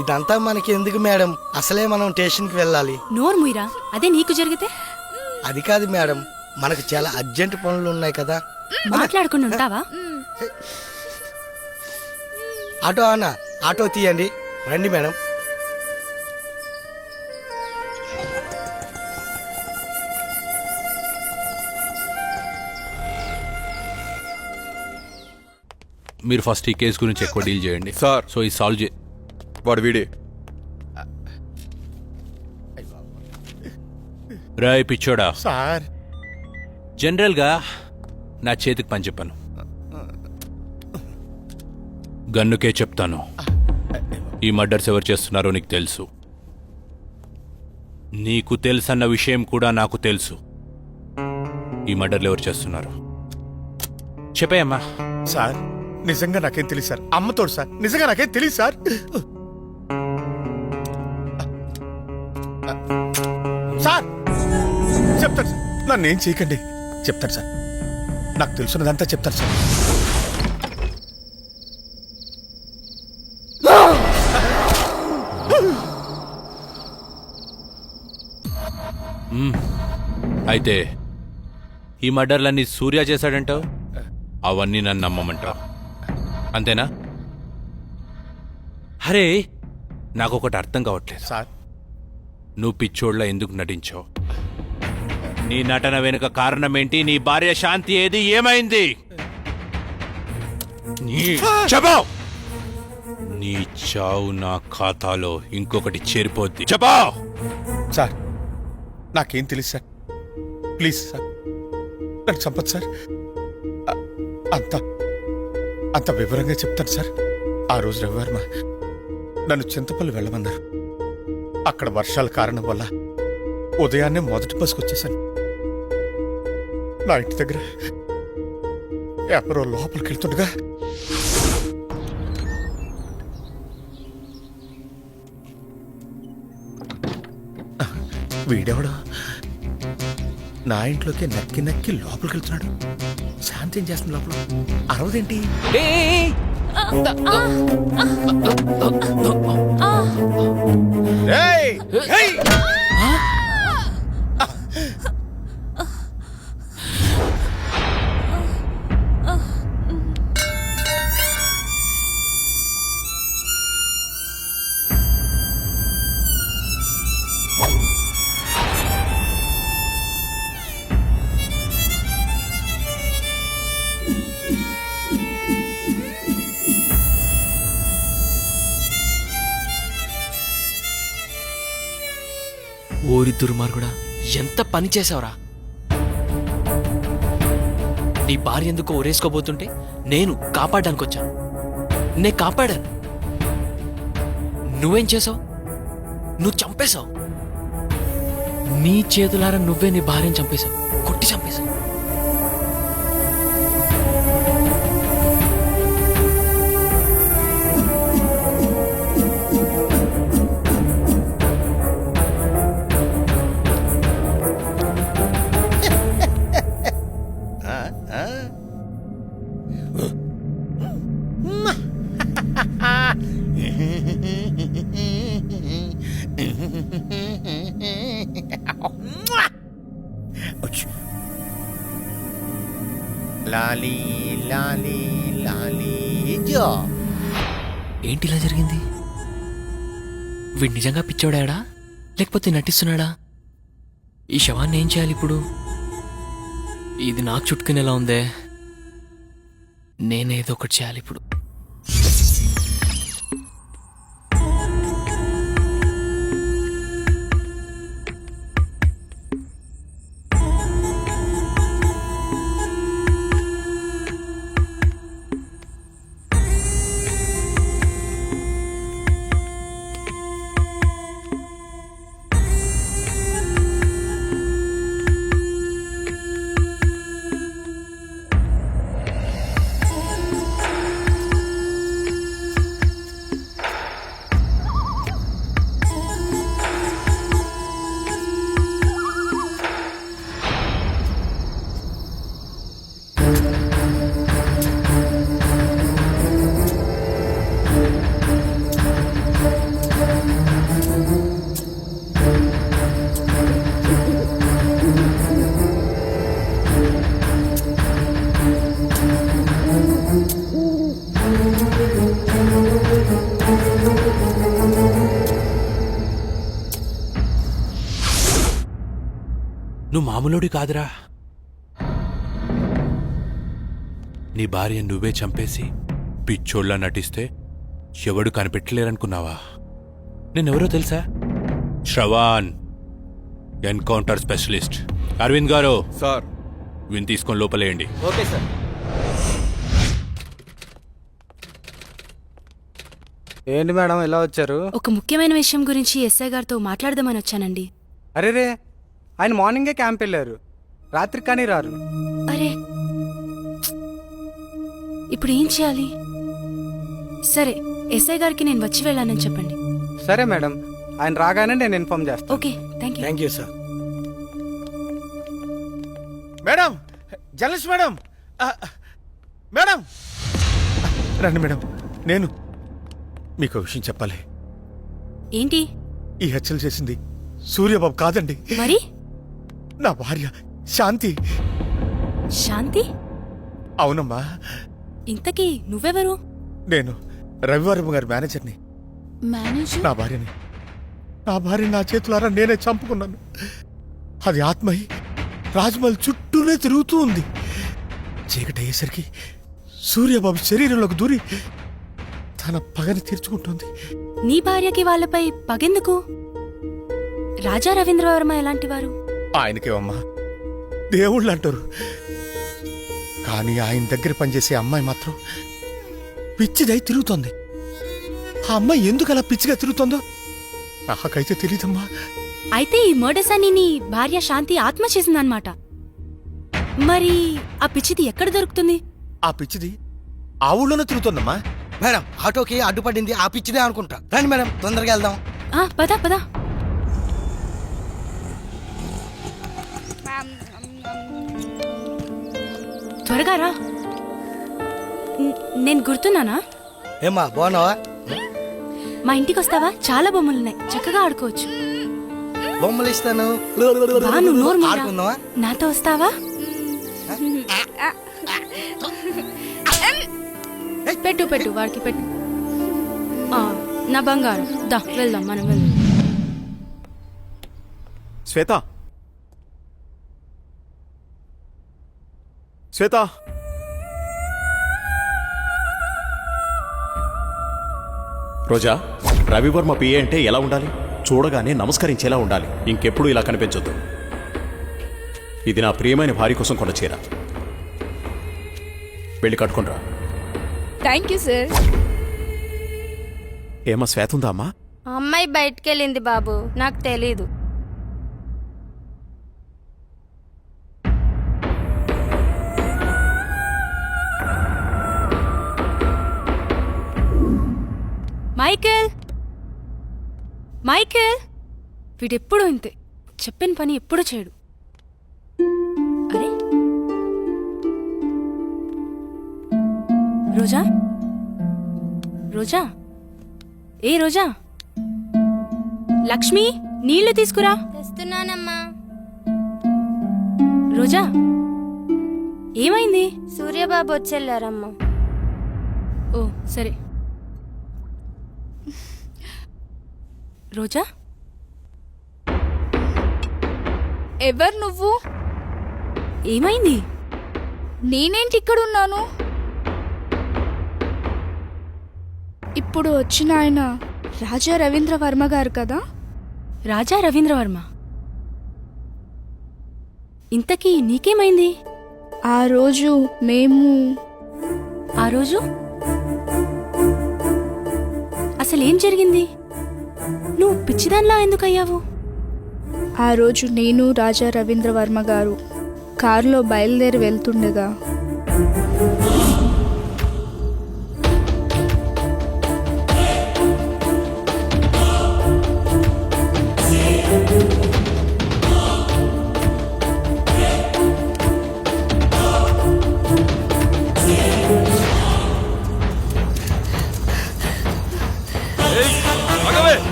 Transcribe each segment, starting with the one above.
ఇదంతా మనకి ఎందుకు మేడం, అసలే మనం స్టేషన్కి వెళ్ళాలి. నోరు ముయిరా, అదే నీకు జరిగితే అది కాదు మేడం, మనకు చాలా అర్జెంట్ పనులు ఉన్నాయి కదా. మాట్లాడుకుని ఉంటావా? ఆటో అన్న, ఆటో తీయండి. రండి మేడం. మీరు ఫస్ట్ ఈ కేసు గురించి ఎక్కువ డీల్ చేయండి సార్. సో ఈ సాల్వ్ చే వాడు వీడే. రాయ్ పిచ్చోడా, సార్ జనరల్గా నా చేతికి పని చెప్పాను, గన్నుకే చెప్తాను. ఈ మర్డర్స్ ఎవరు చేస్తున్నారో నీకు తెలుసు, నీకు తెలుసన్న విషయం కూడా నాకు తెలుసు. ఈ మర్డర్లు ఎవరు చేస్తున్నారు చెప్పేయమ్మా. సార్ నిజంగా నాకేం తెలియదు సార్. అమ్మతోడు సార్, నిజంగా నాకేం తెలియదు సార్. సార్ చెప్తాను సార్, నన్ను ఏం చేయకండి. చెప్తాను సార్, నాకు తెలుసున్నదంతా చెప్తాను సార్. అయితే ఈ మర్డర్లన్నీ సూర్య చేశాడంటావు, అవన్నీ నన్ను నమ్మమంటావు అంతేనా? అరే నాకొకటి అర్థం కావట్లేదు, సార్ నువ్వు పిచ్చోళ్ళ ఎందుకు నటించావు? నీ నటన వెనుక కారణం ఏంటి? నీ భార్య శాంతి ఏది, ఏమైంది? చెప్పు. నీ చావు నా ఖాతాలో ఇంకొకటి చేరిపోద్ది. చెప్పు. సార్ నాకేం తెలియదు సార్, ప్లీజ్ సార్ నన్ను చంపదు సార్. అంత అంత వివరంగా చెప్తాను సార్. ఆ రోజు రవివర్మ నన్ను చింతపల్లి వెళ్ళమన్నారు. అక్కడ వర్షాల కారణం వల్ల ఉదయాన్నే మొదటి బస్కి వచ్చేసాను. నా ఇంటి దగ్గర ఎవరో లోపలికి వెళ్తుండగా వీడెవడో నా ఇంట్లోకి నక్కి నక్కి లోపలికి వెళ్తున్నాడు. శాంతి ఏం చేస్తుంది లోపల? అరవదేంటి? ఓరి దుర్మార్గుడా, ఎంత పని చేసావురా! నీ భార్య ఎందుకో ఊరేసుకోబోతుంటే నేను కాపాడడానికి వచ్చాను. నేను కాపాడాను. నువ్వేం చేసావు? నువ్వు చంపేశావు. నీ చేతులారా నువ్వే నీ భార్యను చంపేశావు, కొట్టి చంపేశావు. లాలీ లాలీ లాలీ జో. ఏంటి ఇలా జరిగింది? వీడు నిజంగా పిచ్చోడాడా లేకపోతే నటిస్తున్నాడా? ఈ శవాన్ని ఏం చేయాలి ఇప్పుడు? ఇది నాకు చుట్టుకునేలా ఉందే. నేనేదో ఒకటి చేయాలి ఇప్పుడు. నువ్వు మామూలుడి కాదురా. నీ భార్య నువ్వే చంపేసి పిచ్చోళ్ళ నటిస్తే ఎవడు కనిపెట్టలేరనుకున్నావా? నేనెవరో తెలుసా? శ్రవాన్, ఎన్కౌంటర్ స్పెషలిస్ట్. అరవింద్ గారు, సార్. విని తీసుకొని లోపలేయండి. Okay sir. ఏంటి మేడం ఎలా వచ్చారు? ఒక ముఖ్యమైన విషయం గురించి ఎస్ఐ గారితో మాట్లాడదామని వచ్చానండి. అరే రే, ఆయన మార్నింగే క్యాంప్ వెళ్ళారు, రాత్రి కానీ రారు. అరే, ఇప్పుడు ఏం చేయాలి? సరే, ఎస్ఐ గారికి నేను వచ్చి వెళ్ళానని చెప్పండి. సరే మేడం, ఆయన రాగానే నేను ఇన్ఫార్మ్ చేస్తాను. Okay, thank you. Thank you sir. Madam, journalist madam, madam రండి మేడం. నేను మీకు విషయం చెప్పాలి. ఏంటి? ఈ హత్యలు చేసింది సూర్యబాబు కాదండి, మరి నా భార్య శాంతి. శాంతి? అవునమ్మా, ఇంతకీ నువ్వెవరు? నేను రవివారం గారి మేనేజర్ని. మేనేజర్? నా భార్య నా చేతులారా నేనే చంపుకున్నాను. అది ఆత్మయి రాజ్మహల్ చుట్టూనే తిరుగుతూ ఉంది. చీకటి అయ్యేసరికి సూర్యబాబు శరీరంలోకి దూరి తన పగని తీర్చుకుంటుంది. నీ భార్యకి వాళ్ళపై పగెందుకు? రాజా రవీంద్రవర్మ ఎలాంటి వారు? ఆయనకేమమ్మా దేవుళ్ళు అంటారు, కానీ ఆయన దగ్గర పనిచేసే అమ్మాయి మాత్రం పిచ్చిదై తిరుగుతోంది. ఆ అమ్మాయి ఎందుకు అలా పిచ్చిగా తిరుగుతోందో నాకైతే తెలీదమ్మా. అయితే ఈ మర్డర్స్ అని నీ భార్య శాంతి ఆత్మ చేసిందన్నమాట. మరి ఆ పిచ్చిది ఎక్కడ దొరుకుతుంది? ఆ పిచ్చిది ఆ ఊళ్ళోనే తిరుగుతోందమ్మా. మేడం, ఆటోకి అడ్డుపడింది ఆ పిచ్చిదే అనుకుంటా. రండి మేడం, తొందరగా వెళ్దాం. పద పద. త్వరగా రా. నేను గుర్తున్నానా? ఏమ్మా, బాగున్నావా? మా ఇంటికి వస్తావా? చాలా బొమ్మలున్నాయి, చక్కగా ఆడుకోవచ్చు. బొమ్మలు ఇస్తాను, బా, నువ్వు నోరు మూయరా. ఆడుకుందామా? నాతో వస్తావా? పెట్టు పెట్టు, వాడికి పెట్టు. నా బంగారం, దా వెళ్దాం, మనం వెళ్దాం. శ్వేత, శ్వేత, రోజా, రవివర్మ పిఏ అంటే ఎలా ఉండాలి? చూడగానే నమస్కరించేలా ఉండాలి. ఇంకెప్పుడు ఇలా కనిపించొద్దు. ఇది నా ప్రియమైన భార్య కోసం కొన్న చీర. వెళ్ళి కట్టుకుండ్రా. Thank you sir. ఏమా శ్వేత ఉందా అమ్మా? అమ్మాయి బయటకెళ్ళింది బాబు, నాకు తెలీదు. మైకేల్, మైకేల్, వీడెప్పుడు ఇంతే, చెప్పిన పని ఎప్పుడు చేయడు. అరే రోజా, రోజా, ఏ రోజా, లక్ష్మి నీళ్లు తీసుకురా. తెస్తున్నానమ్మా. రోజా, ఏమైంది? సూర్యబాబు వచ్చెళ్ళారమ్మా. ఓ సరే. రోజా, ఎవరు నువ్వు? ఏమైంది? నేనేంటి ఇక్కడ ఉన్నాను? ఇప్పుడు వచ్చిన ఆయన రాజా రవీంద్రవర్మ గారు కదా? రాజా రవీంద్రవర్మ. ఇంతకీ నీకేమైంది? ఆ రోజు ఆ రోజు అసలేం జరిగింది? నువ్వు పిచ్చిదాన్లా ఎందుకయ్యావు? ఆ రోజు నేను రాజా రవీంద్రవర్మ గారు కారులో బయలుదేరి వెళ్తుండగా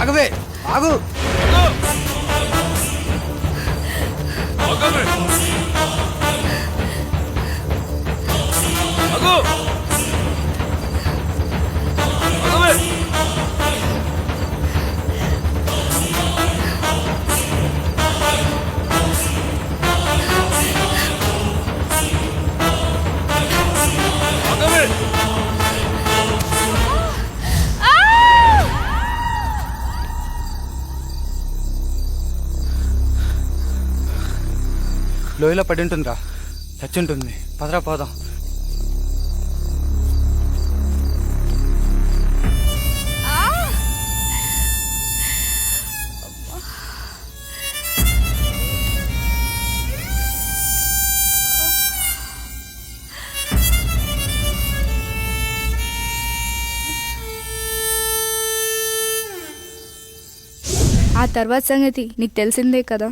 ఆగవే, ఆగు. లోయలో పడి ఉంటుందిరా, చచ్చుంటుంది. పదరా పోదాం. ఆ తర్వాత సంగతి నీకు తెలిసిందే కదా.